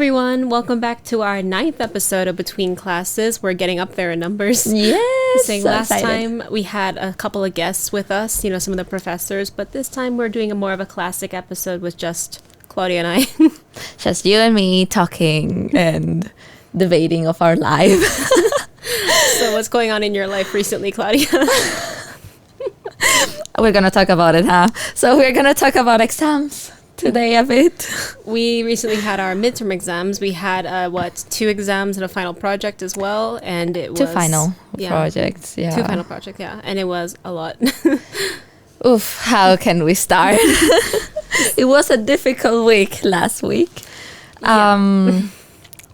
everyone. Welcome back to our 9th episode of Between Classes. We're getting up there in numbers. Yes. Saying last time we had a couple of guests with us, some of the professors, but this time we're doing more of a classic episode with just Claudia and I. Just you and me talking and debating of our life. So what's going on in your life recently, Claudia? We're going to talk about it, huh? So we're going to talk about exams today a bit. We recently had our midterm exams. We had, 2 exams and a final project as well. And it was... 2 final projects, 2 final projects, yeah. And it was a lot. Oof, how can we start? It was a difficult week last week. Yeah.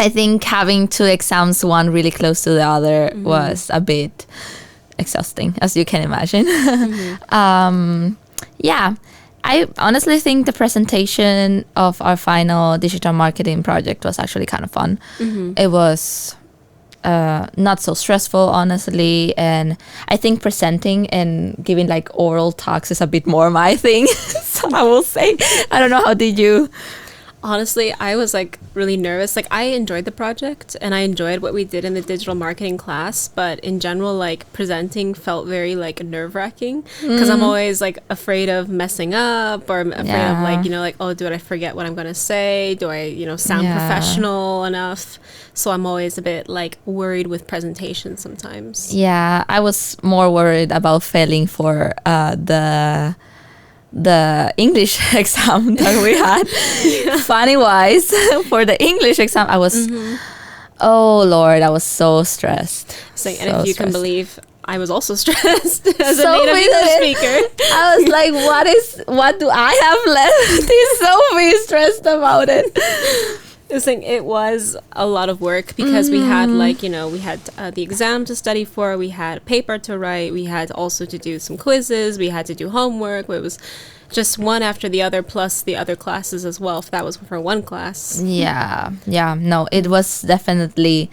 I think having 2 exams, one really close to the other, was a bit exhausting, as you can imagine. Yeah. I honestly think the presentation of our final digital marketing project was actually kind of fun. It was not so stressful, honestly. And I think presenting and giving like oral talks is a bit more my thing. So I will say, I don't know, how did you? Honestly, I was like really nervous. Like I enjoyed the project and I enjoyed what we did in the digital marketing class, but in general, like presenting felt very like nerve-wracking because I'm always like afraid of messing up or afraid of like, oh, do I forget what I'm going to say? Do I, sound professional enough? So I'm always a bit like worried with presentations sometimes. Yeah, I was more worried about failing for the English exam that we had. Funny wise, for the English exam, I was, oh Lord, I was so stressed. And if you can believe, I was also stressed as a native English speaker. I was like, what do I have left? He's so be stressed about it. It was a lot of work because we had we had the exam to study for, we had a paper to write, we had also to do some quizzes, we had to do homework. It was just one after the other plus the other classes as well, if that was for one class. Yeah, no, it was definitely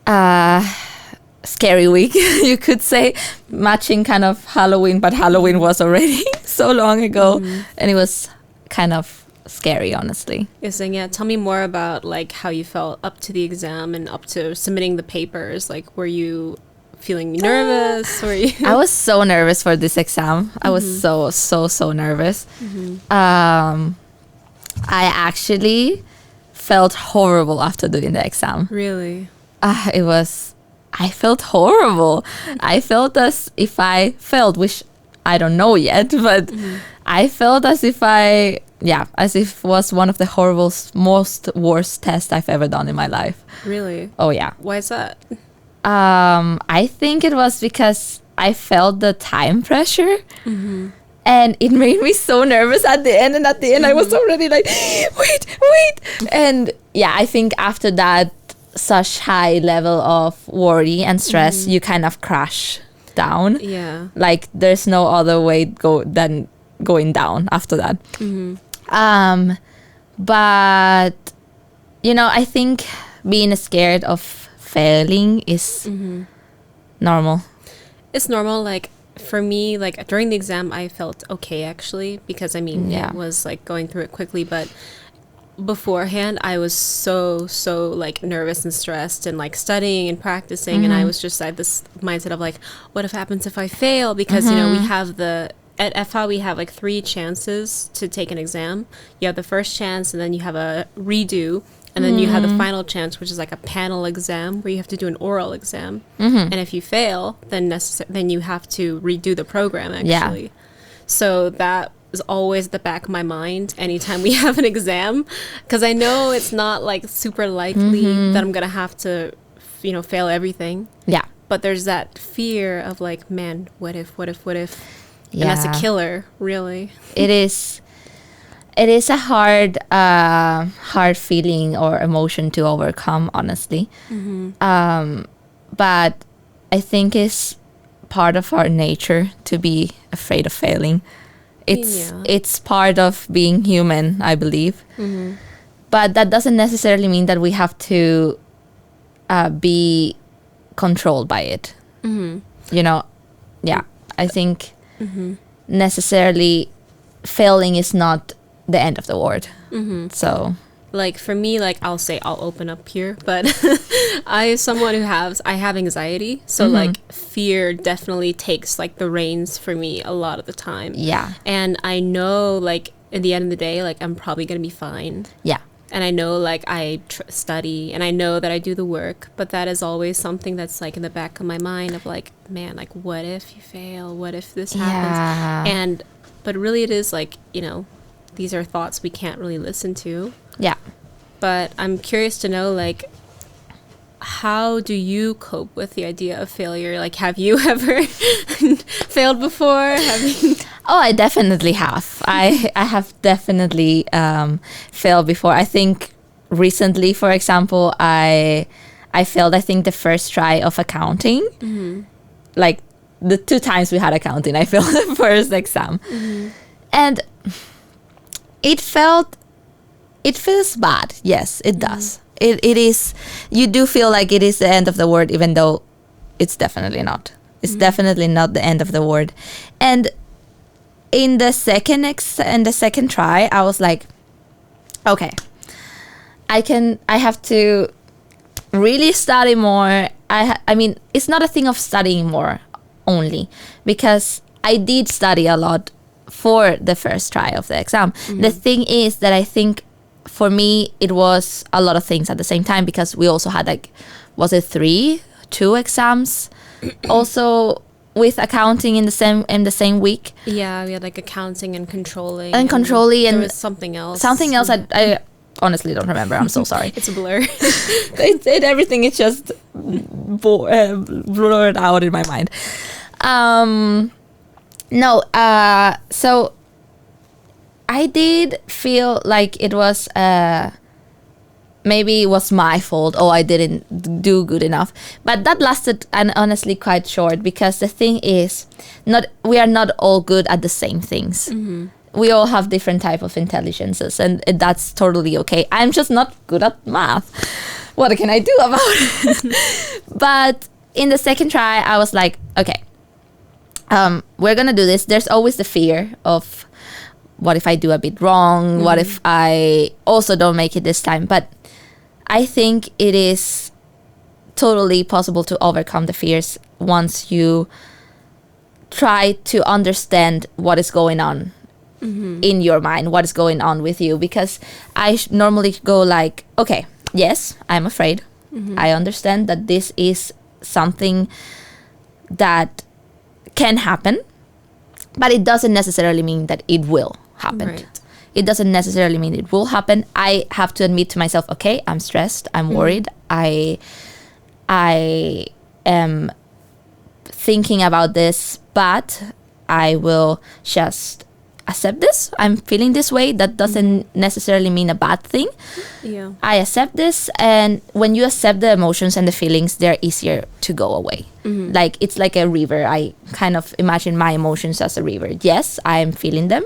scary week, you could say, matching kind of Halloween, but Halloween was already so long ago, and it was kind of scary, honestly. Tell me more about like how you felt up to the exam and up to submitting the papers. Like, were you feeling nervous? I was so nervous for this exam. I was so nervous. I actually felt horrible after doing the exam. Really? I felt horrible. I felt as if I failed, which I don't know yet, but I felt as if it was one of the horrible, most worst tests I've ever done in my life. Really? Oh, yeah. Why is that? I think it was because I felt the time pressure. And it made me so nervous at the end. And at the end, I was already like, wait. And yeah, I think after that, such high level of worry and stress, you kind of crash down. Yeah. Like there's no other way than going down after that. But I think being scared of failing is normal. It's normal. Like for me, like during the exam I felt okay actually, because it was like going through it quickly, but beforehand I was so like nervous and stressed and like studying and practicing, and I was just at this mindset of like, what if happens if I fail? Because we have at FH we have like 3 chances to take an exam. You have the first chance, and then you have a redo, and then you have the final chance, which is like a panel exam where you have to do an oral exam. And if you fail, then you have to redo the program actually. Yeah. So that is always at the back of my mind anytime we have an exam, because I know it's not like super likely that I'm gonna have to fail everything. Yeah. But there's that fear of like, man, what if? Yeah. And that's a killer, really. It is a hard feeling or emotion to overcome, honestly. But I think it's part of our nature to be afraid of failing. It's part of being human, I believe. But that doesn't necessarily mean that we have to be controlled by it. I think necessarily failing is not the end of the world. So like for me, like I'll open up here, but I someone who I have anxiety, so like fear definitely takes like the reins for me a lot of the time. Yeah. And I know like at the end of the day, like I'm probably gonna be fine. Yeah. And I know like I study and I know that I do the work, but that is always something that's like in the back of my mind of like, man, like what if you fail? What if this happens? But really it is like, you know, these are thoughts we can't really listen to. Yeah. But I'm curious to know, like, how do you cope with the idea of failure? Like, have you ever failed before? Oh, I definitely have. I have definitely failed before. I think recently, for example, I failed, I think, the first try of accounting. Mm-hmm. Like, the 2 times we had accounting, I failed the first exam. Mm-hmm. And it feels bad. Yes, it does. It is, you do feel like it is the end of the world, even though it's definitely not. It's definitely not the end of the world. And in the second try, I was like, okay, I have to really study more. I mean, it's not a thing of studying more only, because I did study a lot for the first try of the exam. The thing is that I think for me it was a lot of things at the same time, because we also had like, was it 2 exams also with accounting in the same week. Yeah, we had like accounting and controlling. And there was something else. I honestly don't remember. I'm so sorry. It's a blur. Everything is just blurred out in my mind. So I did feel like it was maybe it was my fault. Oh, I didn't do good enough. But that lasted, and honestly, quite short, because the thing is, we are not all good at the same things. Mm-hmm. We all have different type of intelligences, and that's totally okay. I'm just not good at math. What can I do about it? But in the second try, I was like, okay, we're gonna do this. There's always the fear of, what if I do a bit wrong? Mm-hmm. What if I also don't make it this time? But I think it is totally possible to overcome the fears once you try to understand what is going on in your mind, what is going on with you. Because I normally go like, okay, yes, I'm afraid. I understand that this is something that can happen, but it doesn't necessarily mean that it will happen. Right. It doesn't necessarily mean it will happen. I have to admit to myself, okay, I'm stressed, I'm worried, I am thinking about this, but I will just accept this. I'm feeling this way. That doesn't necessarily mean a bad thing. Yeah. I accept this, and when you accept the emotions and the feelings, they're easier to go away. Like, it's like a river. I kind of imagine my emotions as a river. Yes, I'm feeling them.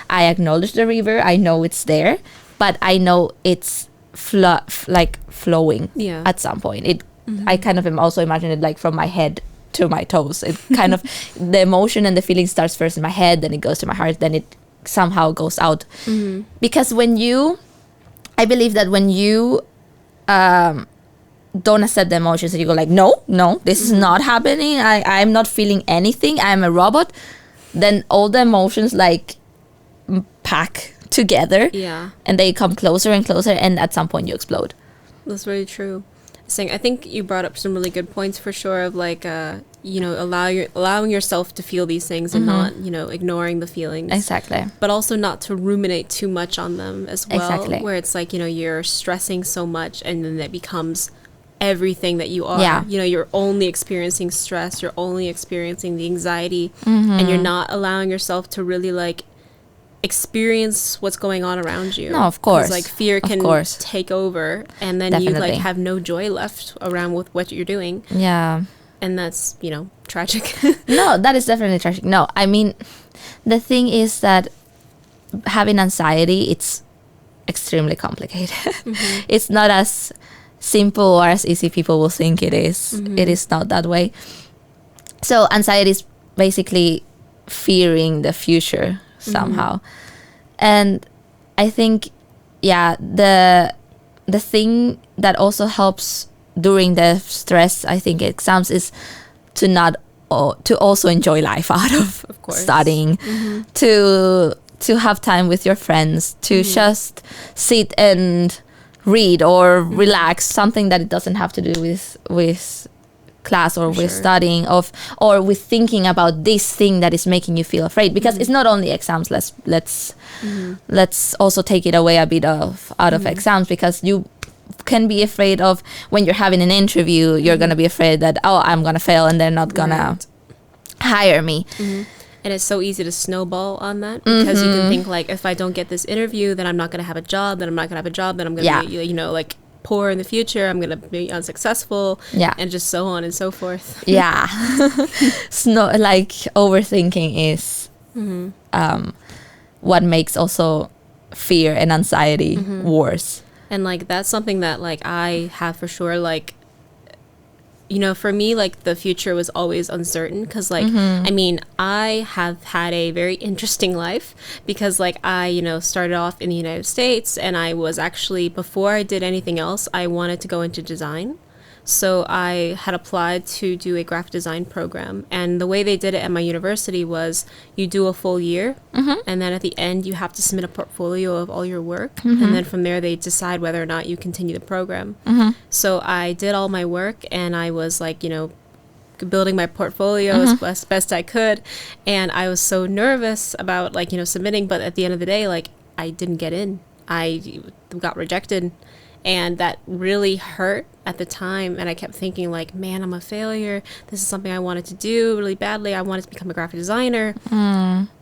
I acknowledge the river. I know it's there, but I know it's flowing at some point. I kind of also imagine it like from my head to my toes. It kind of, the emotion and the feeling starts first in my head, then it goes to my heart, then it somehow goes out. Because I believe that when you don't accept the emotions and you go like, no, this is not happening, I'm not feeling anything, I'm a robot, then all the emotions like pack together, and they come closer and closer, and at some point you explode. That's very true. I think you brought up some really good points for sure, of like allowing yourself to feel these things and not ignoring the feelings. Exactly. But also not to ruminate too much on them as well. Exactly. Where it's like you're stressing so much, and then that becomes everything that you are. Yeah. You're only experiencing stress, you're only experiencing the anxiety, and you're not allowing yourself to really like experience what's going on around you. No, of course. Like fear can take over, and then you like have no joy left around with what you're doing. Yeah. And that's, tragic. No, that is definitely tragic. No, I mean, the thing is that having anxiety, it's extremely complicated. It's not as simple or as easy people will think it is. It is not that way. So anxiety is basically fearing the future somehow. And I think yeah, the thing that also helps during the stress, I think, exams is to not to also enjoy life out of course. Studying, to have time with your friends, to just sit and read or relax, something that it doesn't have to do with class or with studying or with thinking about this thing that is making you feel afraid, because it's not only exams. Let's also take it away a bit out of exams, because you can be afraid of when you're having an interview, you're gonna be afraid that, oh, I'm gonna fail and they're not gonna hire me. And it's so easy to snowball on that, because you can think like, if I don't get this interview, then I'm not gonna have a job, then I'm not gonna have a job, then I'm gonna be, you know, like poor in the future, I'm gonna be unsuccessful, and just so on and so forth. Like overthinking is what makes also fear and anxiety worse. And like that's something that like I have for sure. Like, you know, for me, like the future was always uncertain, because like I mean, I have had a very interesting life, because like I, you know, started off in the United States, and I was actually, before I did anything else, I wanted to go into design. So I had applied to do a graphic design program, and the way they did it at my university was you do a full year, and then at the end you have to submit a portfolio of all your work, and then from there they decide whether or not you continue the program. So I did all my work, and I was like, you know, building my portfolio as best I could, and I was so nervous about like, you know, submitting, but at the end of the day, like I didn't get in. I got rejected. And that really hurt at the time. And I kept thinking like, man, I'm a failure. This is something I wanted to do really badly. I wanted to become a graphic designer.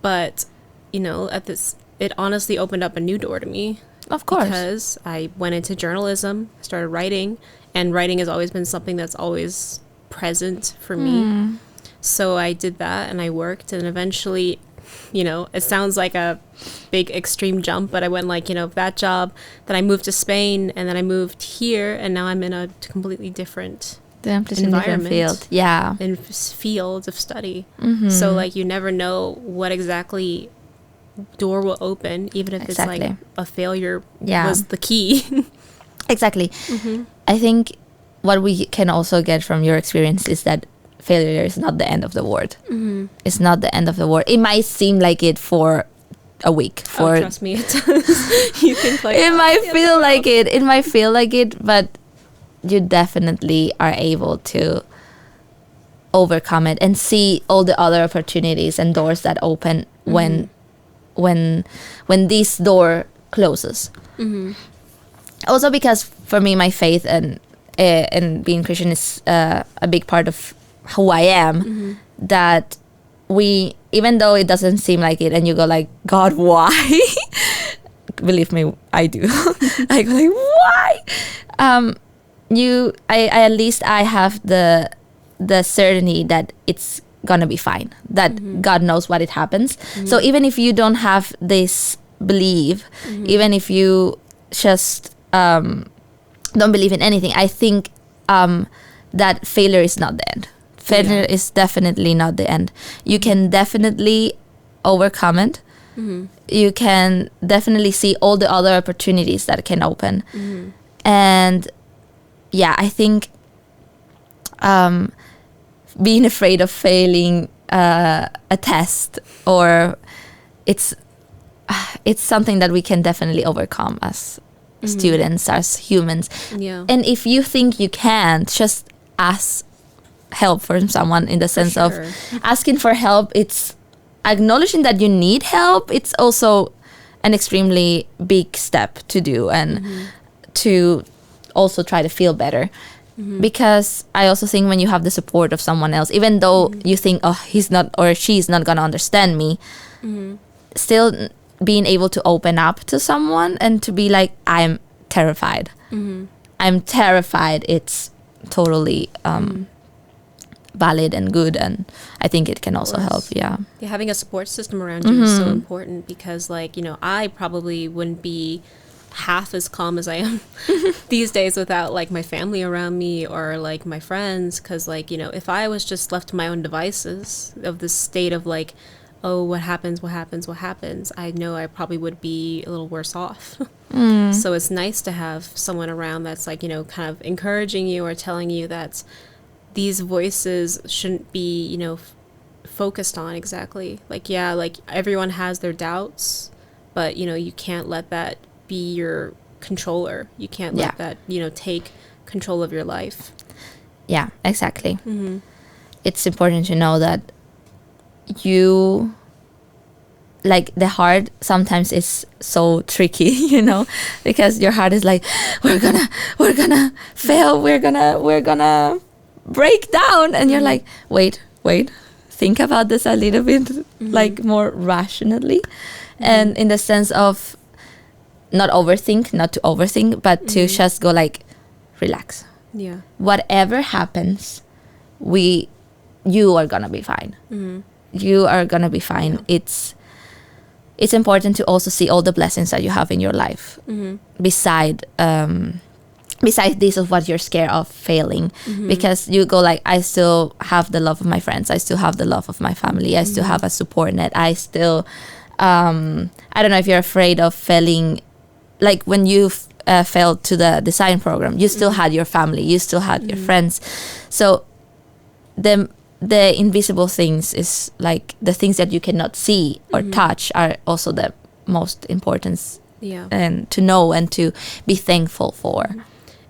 But, you know, it honestly opened up a new door to me. Of course. Because I went into journalism, started writing. And writing has always been something that's always present for me. So I did that, and I worked, and eventually, you know, it sounds like a big extreme jump, but I went like, you know, that job, then I moved to Spain, and then I moved here, and now I'm in a completely different environment, field. In field of study. So like you never know what exactly door will open, even if it's like a failure was the key. Exactly. I think what we can also get from your experience is that failure is not the end of the world. It's not the end of the world. It might seem like it for a week. Trust me, it does. You think like it might feel like it. It might feel like it, but you definitely are able to overcome it and see all the other opportunities and doors that open when this door closes. Also, because for me, my faith and being Christian is a big part of who I am. That we, even though it doesn't seem like it, and you go like, God, why? Believe me, I do. I go like, why? I at least I have the certainty that it's gonna be fine. That God knows what it happens. So even if you don't have this belief, even if you just don't believe in anything, I think that failure is not the end. Failure is definitely not the end. You can definitely overcome it. You can definitely see all the other opportunities that can open. And yeah, I think being afraid of failing a test, or it's something that we can definitely overcome as students, as humans. And if you think you can't, just ask help from someone, in the sense of asking for help. It's acknowledging that you need help. It's also an extremely big step to do, and to also try to feel better. Because I also think when you have the support of someone else, even though you think, oh, he's not or she's not gonna understand me, still being able to open up to someone and to be like, I'm terrified. I'm terrified. It's totally valid and good, and I think it can also help. Having a support system around you is so important, because like, you know, I probably wouldn't be half as calm as I am these days without like my family around me, or like my friends, because like, you know, if I was just left to my own devices of this state of like, oh, what happens, I know I probably would be a little worse off. So it's nice to have someone around that's like, you know, kind of encouraging you or telling you that these voices shouldn't be, you know, focused on exactly. Like, yeah, like everyone has their doubts, but, you know, you can't let that be your controller. You can't let that, you know, take control of your life. Yeah, exactly. It's important to know that you, like, the heart sometimes is so tricky, you know, because your heart is like, we're gonna fail, we're gonna break down, and you're like, wait, think about this a little bit, like more rationally, and in the sense of not to overthink, but to just go like, relax. Yeah. Whatever happens, you are gonna be fine. You are gonna be fine. Yeah. It's important to also see all the blessings that you have in your life, beside this of what you're scared of failing, because you go like, I still have the love of my friends, I still have the love of my family, I still have a support net, I still I don't know if you're afraid of failing, like when you failed to the design program, you still had your family, you still had your friends. So the invisible things is like the things that you cannot see or touch are also the most important, and to know and to be thankful for.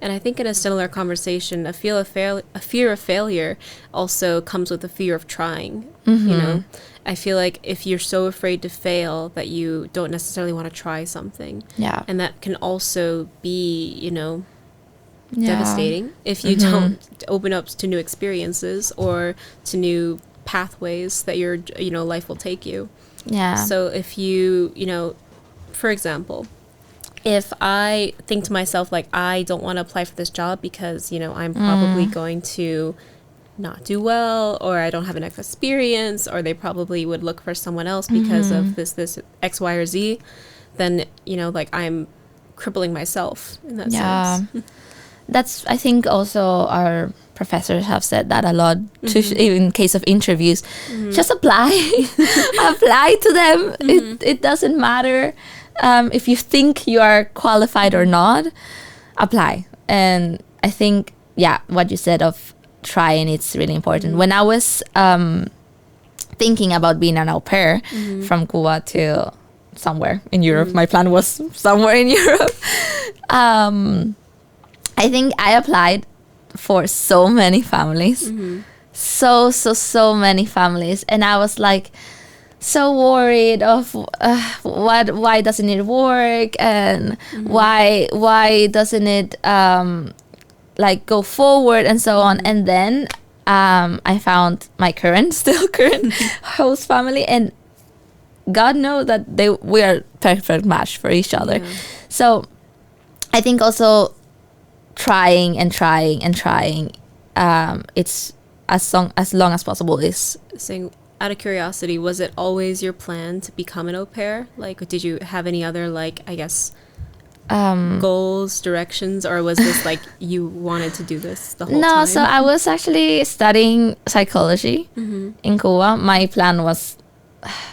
And I think in a similar conversation, a fear of failure also comes with a fear of trying. You know, I feel like if you're so afraid to fail that you don't necessarily want to try something, and that can also be, you know, devastating if you don't open up to new experiences or to new pathways that your, you know, life will take you. So if you know, for example, if I think to myself like, I don't want to apply for this job because, you know, I'm probably going to not do well, or I don't have enough experience, or they probably would look for someone else because of this X, Y, or Z, then, you know, like I'm crippling myself in that sense. That's, I think also our professors have said that a lot, in case of interviews. Just apply. Apply to them. It doesn't matter if you think you are qualified or not, apply. And I think, what you said of trying, it's really important. When I was thinking about being an au pair from Cuba to somewhere in Europe, my plan was somewhere in Europe. I think I applied for so many families, so many families, and I was like so worried of why doesn't it work, and why doesn't it like go forward, and so on. And then I found my current host family, and God knows that we are perfect match for each other. So I think also trying, it's as long as possible is saying. Out of curiosity, was it always your plan to become an au pair? Like, did you have any other, like, I guess, goals, directions, or was this like you wanted to do this the whole time? No, so I was actually studying psychology in Cuba. My plan was,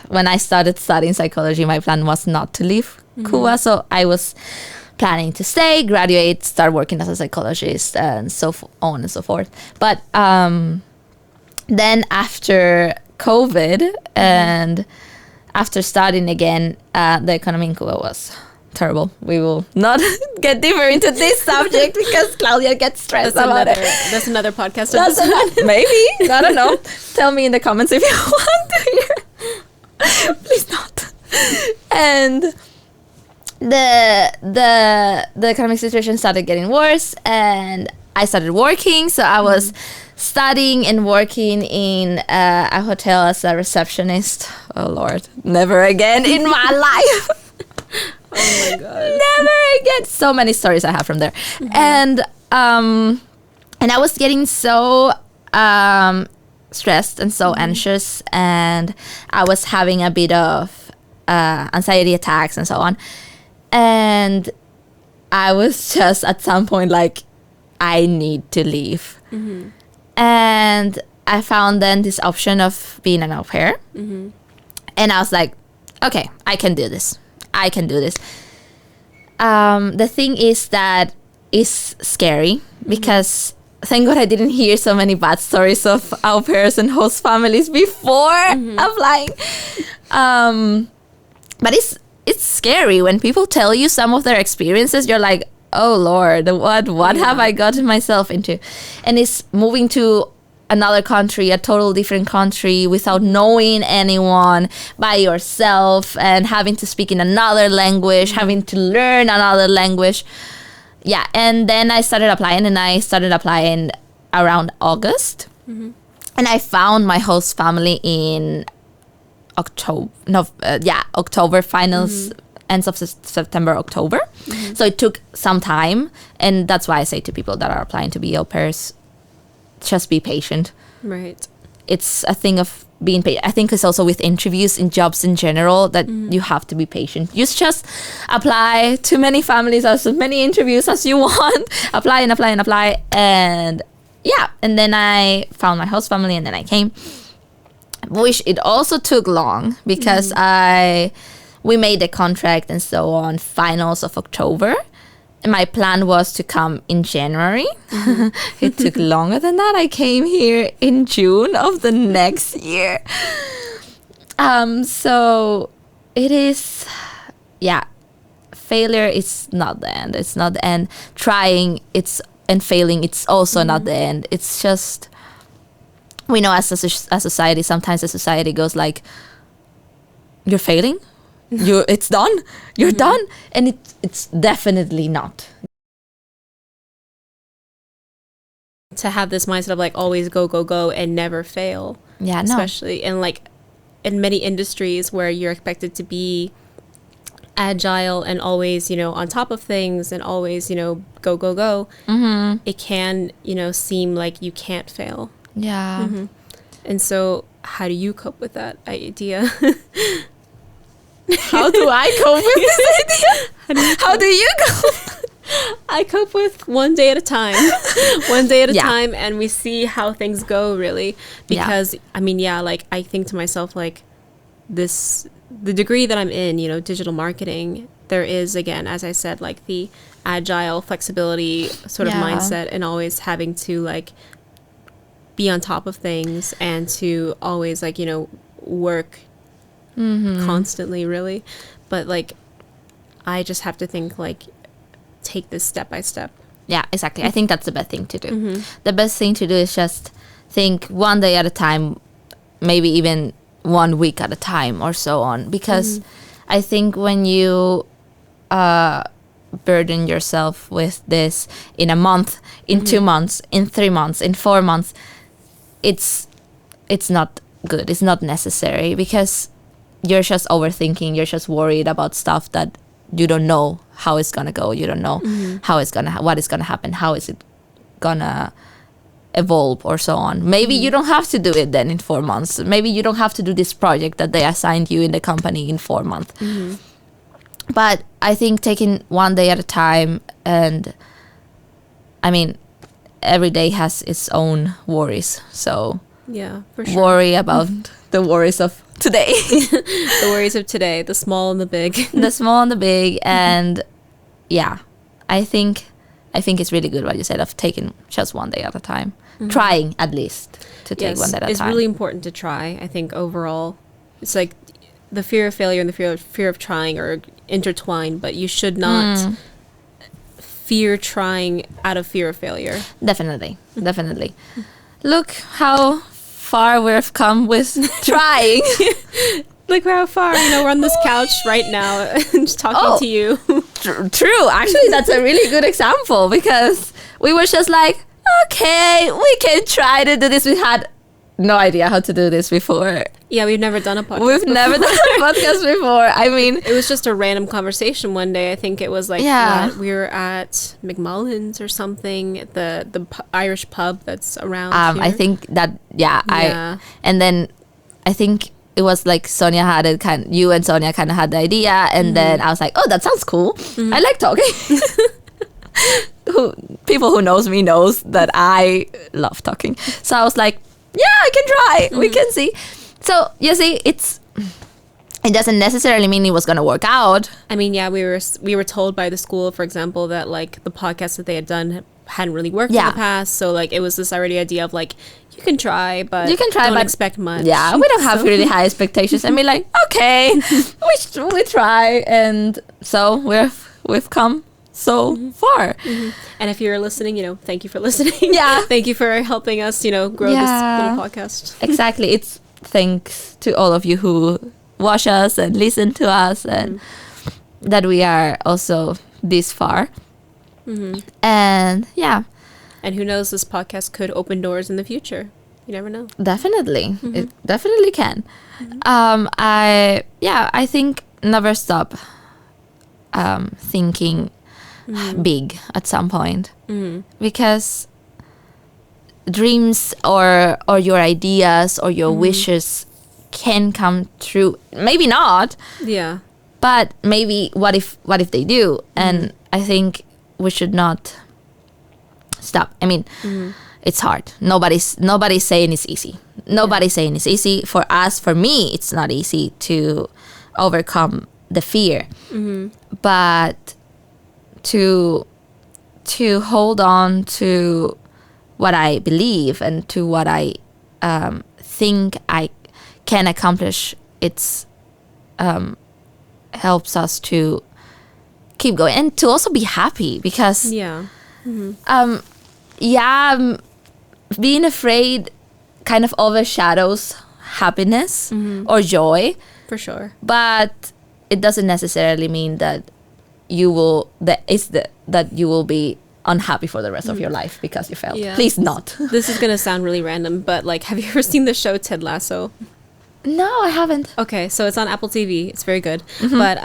when I started studying psychology, my plan was not to leave Cuba. So I was planning to stay, graduate, start working as a psychologist, and so on and so forth. But then after COVID and after studying again, the economy in Cuba was terrible. We will not get deeper into this subject because Claudia gets stressed about it. That's another podcast. Maybe. I don't know. Tell me in the comments if you want to hear. Please not. And the economic situation started getting worse, and I started working. So I was studying and working in a hotel as a receptionist. Oh Lord, never again in my life. Oh my God, never again. So many stories I have from there. And I was getting so stressed and so anxious, and I was having a bit of anxiety attacks and so on. And I was just at some point like, I need to leave. And I found then this option of being an au pair. And I was like, okay, I can do this. the thing is that it's scary because thank God I didn't hear so many bad stories of au pairs and host families before applying. But it's scary when people tell you some of their experiences. You're like, oh Lord, what have I gotten myself into? And it's moving to another country, a total different country, without knowing anyone, by yourself, and having to speak in another language, having to learn another language. Yeah, and then I started applying around August. And I found my host family in October finals, ends of September, October. So it took some time, and that's why I say to people that are applying to be au pairs, just be patient. Right. It's a thing of being patient. I think it's also with interviews in jobs in general that you have to be patient. You just apply to many families, as many interviews as you want. Apply and apply and apply. And yeah, and then I found my host family, and then I came. Which it also took long because we made the contract and so on, finals of October. And my plan was to come in January. It took longer than that. I came here in June of the next year. So it is, failure is not the end. It's not the end. Trying and failing, it's also not the end. It's just, we know as a society, sometimes the society goes like, you're failing? It's done. You're done, and it's definitely not. To have this mindset of like always go, go, go, and never fail. Yeah, no. Especially in like in many industries where you're expected to be agile and always, on top of things and always, go, go, go. It can, seem like you can't fail. Yeah. And so, how do you cope with that idea? How do I cope with this idea? How do you cope? I cope with one day at a time. One day at a time, and we see how things go, really. Because, I think to myself, like, the degree that I'm in, digital marketing, there is, again, as I said, like, the agile flexibility sort of mindset, and always having to, like, be on top of things, and to always, like, work constantly, really. But like, I just have to think, like, take this step by step. Yeah, exactly. I think that's the best thing to do. The best thing to do is just think one day at a time, maybe even 1 week at a time, or so on. Because I think when you burden yourself with this in a month, in 2 months, in 3 months, in 4 months, it's not good. It's not necessary, because you're just overthinking. You're just worried about stuff that you don't know how it's gonna go. You don't know how it's gonna what is gonna happen. How is it gonna evolve, or so on. Maybe you don't have to do it then in 4 months. Maybe you don't have to do this project that they assigned you in the company in 4 months. But I think taking one day at a time, and every day has its own worries. So yeah, for sure. Worry about the worries of today. The worries of today, the small and the big. The small and the big. And yeah, I think it's really good what you said of taking just one day at a time. Trying at least to take one day at a time. It's really important to try. I think overall, it's like the fear of failure and the fear of trying are intertwined, but you should not fear trying out of fear of failure. Definitely. Look how far we've come with trying. Look how far, we're on this couch right now just talking to you. True. Actually, that's a really good example, because we were just like, okay, we can try to do this. We had no idea how to do this before. Yeah, we've never done a podcast never done a podcast before. It was just a random conversation one day. I think it was like we were at McMullen's or something, the Irish pub that's around here. I think that, and then I think it was like Sonia had it, you and Sonia kind of had the idea, and then I was like, oh, that sounds cool. I like talking. People who knows me knows that I love talking. So I was like, yeah, I can try. We can see. So you see, it's it doesn't necessarily mean it was going to work out. I mean, yeah, we were told by the school, for example, that like the podcast that they had done hadn't really worked in the past. So like it was this already idea of like, you can try, but don't expect much. Yeah, we don't have really high expectations. And be like, okay, we try, and so we've come so far. And if you're listening, thank you for listening. Yeah, thank you for helping us, grow this little podcast. Exactly. It's thanks to all of you who watch us and listen to us, and that we are also this far. And yeah, and who knows, this podcast could open doors in the future. You never know. Definitely. It definitely can. I think never stop thinking big at some point, because dreams or your ideas or your wishes can come true. Maybe not. Yeah. But maybe what if they do? And I think we should not stop. I mean, it's hard. Nobody's saying it's easy. Nobody's saying it's easy. For us, for me, it's not easy to overcome the fear. But to hold on to what I believe and to what I think I can accomplish, it's helps us to keep going and to also be happy, because being afraid kind of overshadows happiness or joy, for sure. But it doesn't necessarily mean that you will be unhappy for the rest of your life because you failed. Please not. This is gonna sound really random, but like, have you ever seen the show Ted Lasso? No, I haven't. Okay, so it's on Apple TV. It's very good. But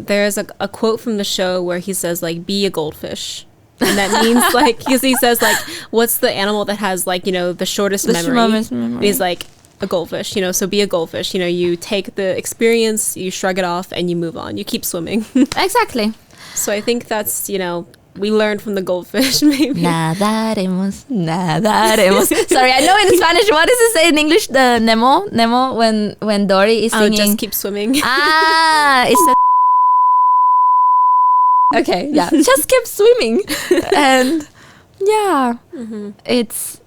there's a quote from the show where he says like, be a goldfish. And that means like, because he says like, what's the animal that has like, the shortest memory? And he's like, a goldfish, so be a goldfish. You take the experience, you shrug it off, and you move on. You keep swimming. Exactly. So I think that's, we learned from the goldfish, maybe. Nadaremos. Sorry, I know in Spanish. What does it say in English? The Nemo when Dory is singing. Just keep swimming. It's okay. Yeah, just keep swimming, and yeah,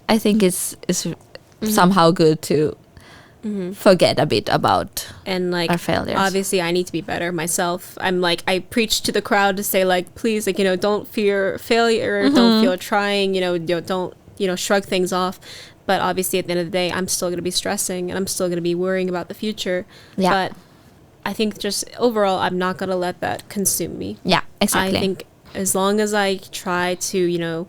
I think it's somehow good to forget a bit about and like our failures. Obviously I need to be better myself. I'm like, I preach to the crowd to say like, please, like, don't fear failure, don't feel trying, don't shrug things off. But obviously at the end of the day, I'm still going to be stressing and I'm still going to be worrying about the future. But I think just overall, I'm not going to let that consume me. Yeah, exactly. I think as long as I try to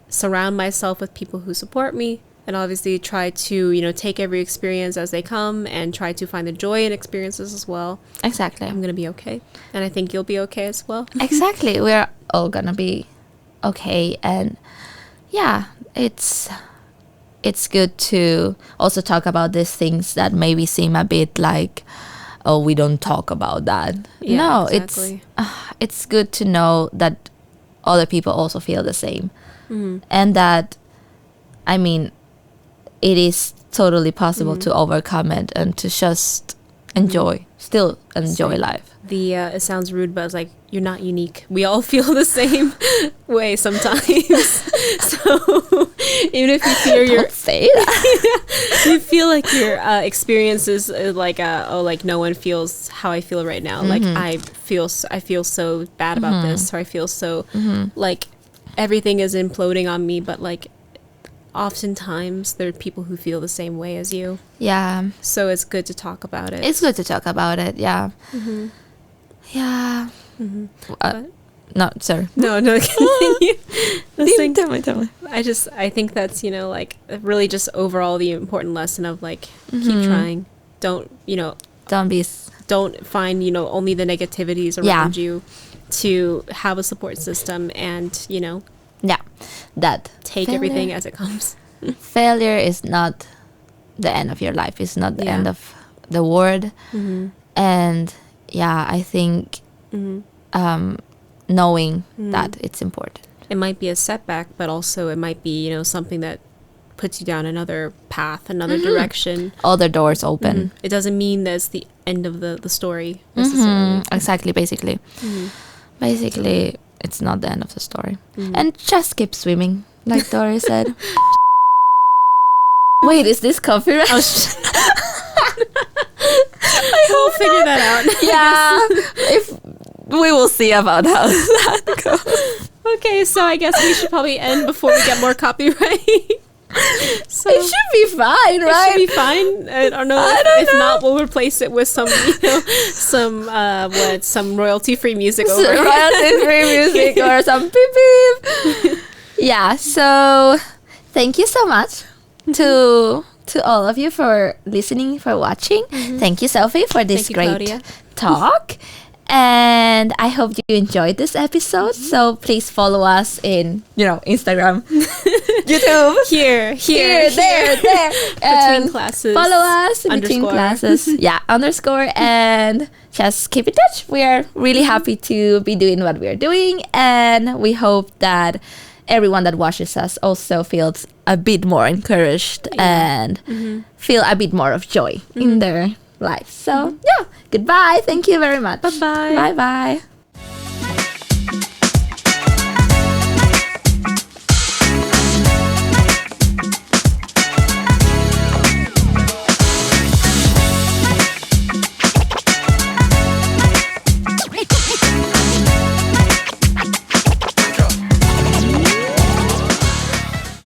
surround myself with people who support me, and obviously try to, take every experience as they come and try to find the joy in experiences as well. Exactly. I'm going to be okay. And I think you'll be okay as well. Exactly. We're all going to be okay. And yeah, it's good to also talk about these things that maybe seem a bit like, oh, we don't talk about that. Yeah, no, exactly. It's good to know that other people also feel the same. And that, I mean, it is totally possible to overcome it and to just still enjoy life. It sounds rude, but it's like, you're not unique. We all feel the same way sometimes. So even if you feel Don't say that. you feel like your experience is like, like no one feels how I feel right now. Like I feel so bad about this, or I feel so like everything is imploding on me, but like, oftentimes there are people who feel the same way as you. Yeah. So it's good to talk about it. It's good to talk about it. Yeah. Yeah. No, sorry. No, continue. Tell me. I think that's, like really just overall the important lesson of like, keep trying. Don't find, only the negativities around you, to have a support system and, that take everything as it comes. Failure is not the end of your life. It's not the end of the world. And I think knowing that it's important. It might be a setback, but also it might be, something that puts you down another path, another direction. Other doors open. It doesn't mean that's the end of the story necessarily. Exactly, basically. Basically, it's not the end of the story. And just keep swimming, like Dory said. Wait, is this copyright? We'll figure that out. Yeah, if we will see about how that goes. Okay, so I guess we should probably end before we get more copyright. So it should be fine, right? It should be fine. I don't know. If not, we'll replace it with some, some royalty-free music over it. Royalty-free music or some beep beep. Yeah. So thank you so much to all of you for listening, for watching. Thank you, Sophie, for this great Claudia. talk. And I hope you enjoyed this episode. So please follow us in, Instagram, YouTube, here, there. Between classes. Follow us in between classes. Yeah, _ and just keep in touch. We are really happy to be doing what we are doing, and we hope that everyone that watches us also feels a bit more encouraged and feel a bit more of joy in their life. So, yeah, goodbye. Thank you very much. Bye-bye. Bye-bye.